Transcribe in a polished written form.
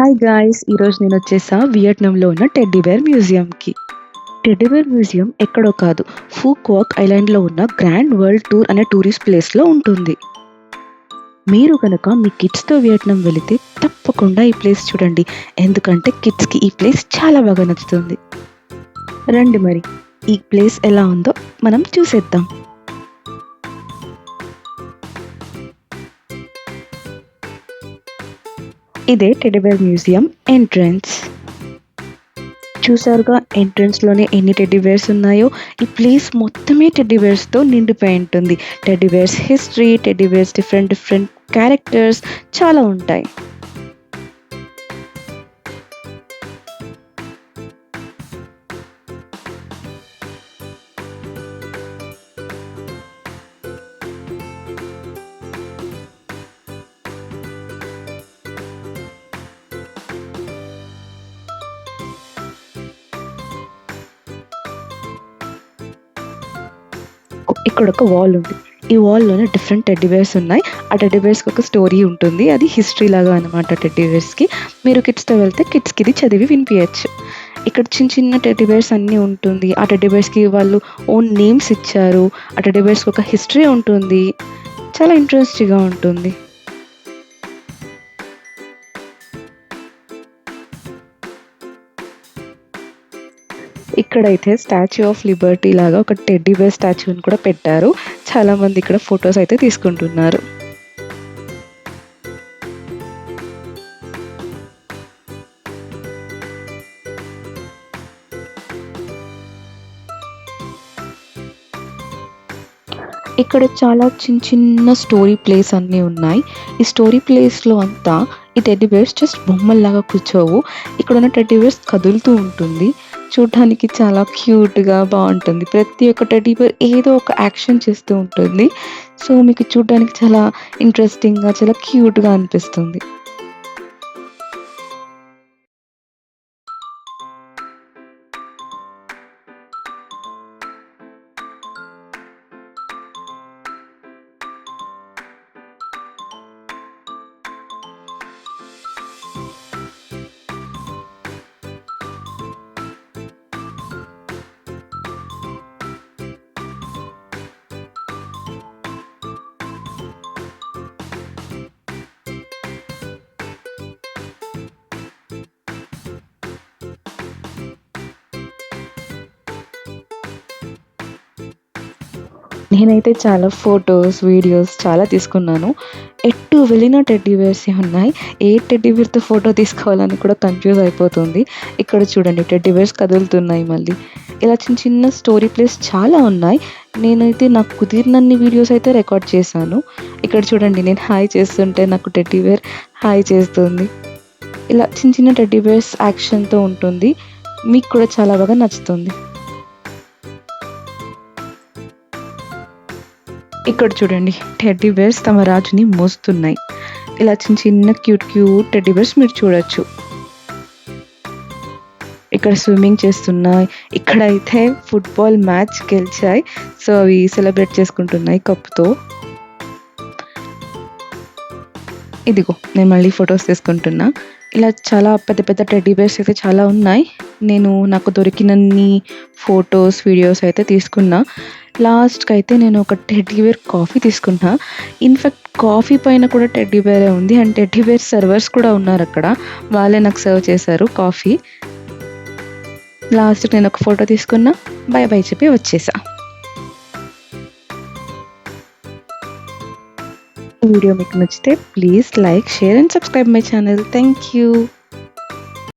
Hi guys! ఈరోజు నేనొచ్చేసా వియట్నాంలో ఉన్న టెడ్డీ బేర్ మ్యూజియంకి. టెడ్డీ బేర్ మ్యూజియం ఎక్కడో కాదు, ఫూక్వాక్ ఐలాండ్‌లో ఉన్న గ్రాండ్ వరల్డ్ టూర్ అనే టూరిస్ట్ ప్లేస్‌లో ఉంటుంది. మీరు గనక మీ కిడ్స్‌తో వియట్నాం వెళితే తప్పకుండా ఈ ప్లేస్ చూడండి. ఎందుకంటే కిడ్స్‌కి ఈ ప్లేస్ చాలా బాగా నచ్చుతుంది. రండి మరి, ఈ ప్లేస్ ఎలా ఉందో మనం చూసేద్దాం. ఇదే టెడ్డీ బేర్ మ్యూజియం ఎంట్రన్స్. చూసారుగా ఎంట్రన్స్‌లోనే ఎన్ని టెడ్డీ బేర్స్ ఉన్నాయో. ఈ ప్లేస్ మొత్తమే టెడ్డీ బేర్స్‌తో నిండిపోయి ఉంటుంది. Teddy bears history, teddy bears different different characters చాలా ఉంటాయి. ఇక్కడొక వాల్ ఉంది. ఈ వాల్‌లోనే డిఫరెంట్ టెడ్డీ బేర్స్ ఉన్నాయి. ఆ టెడ్డీ బేర్స్‌కి ఒక స్టోరీ ఉంటుంది. అది హిస్టరీ లాగా అనమాట టెడ్డీ బేర్స్‌కి. మీరు కిడ్స్‌తో వెళ్తే కిడ్స్‌కి ఇది చదివి వినిపియచ్చు. ఇక్కడ చిన్న చిన్న టెడ్డీ బేర్స్ అన్నీ ఉంటుంది. ఆ టెడ్డీ బేర్స్‌కి వాళ్ళు ఓన్ నేమ్స్ ఇచ్చారు. ఆ టెడ్డీ బేర్స్‌కి ఒక హిస్టరీ ఉంటుంది. చాలా ఇంట్రెస్టింగ్‌గా ఉంటుంది. ఇక్కడైతే స్టాచ్యూ ఆఫ్ లిబర్టీ లాగా ఒక టెడ్డీ బేర్ స్టాచ్యూని కూడా పెట్టారు. చాలామంది ఇక్కడ ఫోటోస్ అయితే తీసుకుంటున్నారు. ఇక్కడ చాలా చిన్న చిన్న స్టోరీ ప్లేస్ అన్నీ ఉన్నాయి. ఈ స్టోరీ ప్లేస్‌లో అంతా ఈ టెడ్డీ బేర్స్ జస్ట్ బొమ్మల్లాగా కూర్చోవు. ఇక్కడున్న టెడ్డీ బేర్స్ కదులుతూ ఉంటుంది. చూడ్డానికి చాలా క్యూట్‌గా బావుంటుంది. ప్రతి ఒక్క టెడ్డీ బేర్ ఏదో ఒక యాక్షన్ చేస్తూ ఉంటుంది. సో, మీకు చూడ్డానికి చాలా ఇంట్రెస్టింగ్‌గా, చాలా క్యూట్‌గా అనిపిస్తుంది. నేనైతే చాలా ఫోటోస్, వీడియోస్ చాలా తీసుకున్నాను. ఎటు వెళ్ళినా టెడ్డీ బేర్సే ఉన్నాయి. ఏ టెడ్డీ బేర్‌తో ఫోటో తీసుకోవాలని కూడా కన్‌ఫ్యూజ్ అయిపోతుంది. ఇక్కడ చూడండి టెడ్డీ బేర్స్ కదులుతున్నాయి మళ్ళీ. ఇలా చిన్న చిన్న స్టోరీ ప్లేస్ చాలా ఉన్నాయి. నేనైతే నాకు కుదిరినన్ని వీడియోస్ అయితే రికార్డ్ చేశాను. ఇక్కడ చూడండి నేను హాయ్ చేస్తుంటే నాకు టెడ్డీ బేర్ హాయ్ చేస్తుంది. ఇలా చిన్న చిన్న టెడ్డీ బేర్స్ యాక్షన్‌తో ఉంటుంది. మీకు కూడా చాలా బాగా నచ్చుతుంది. ఇక్కడ చూడండి టెడ్డీ బేర్స్ తమ రాజుని మోస్తున్నాయి. ఇలా చిన్న చిన్న క్యూట్ క్యూట్ టెడ్డీ బేర్స్ మీరు చూడొచ్చు. ఇక్కడ స్విమ్మింగ్ చేస్తున్నాయి. ఇక్కడైతే ఫుట్‌బాల్ మ్యాచ్ గెలిచాయి. సో, అవి సెలబ్రేట్ చేసుకుంటున్నాయి కప్‌తో. ఇదిగో నేను మళ్ళీ ఫోటోస్ తీసుకుంటున్నా. ఇలా చాలా పెద్ద పెద్ద టెడ్డీ బేర్స్ అయితే చాలా ఉన్నాయి. నేను నాకు దొరికినన్ని ఫోటోస్, వీడియోస్ అయితే తీసుకున్నా. లాస్ట్‌కైతే నేను ఒక టెడ్డీ బేర్ కాఫీ తీసుకున్నా. ఇన్‌ఫాక్ట్ కాఫీ పైన కూడా టెడ్డీ బేరే ఉంది. అండ్ టెడ్డీ బేర్ సర్వర్స్ కూడా ఉన్నారక్కడ. వాళ్ళే నాకు సర్వ్ చేశారు కాఫీ. లాస్ట్‌కి నేను ఒక ఫోటో తీసుకున్నా. బై బై చెప్పి వచ్చేసా. ఈ వీడియో మీకు నచ్చితే please like, share and subscribe my channel. Thank you.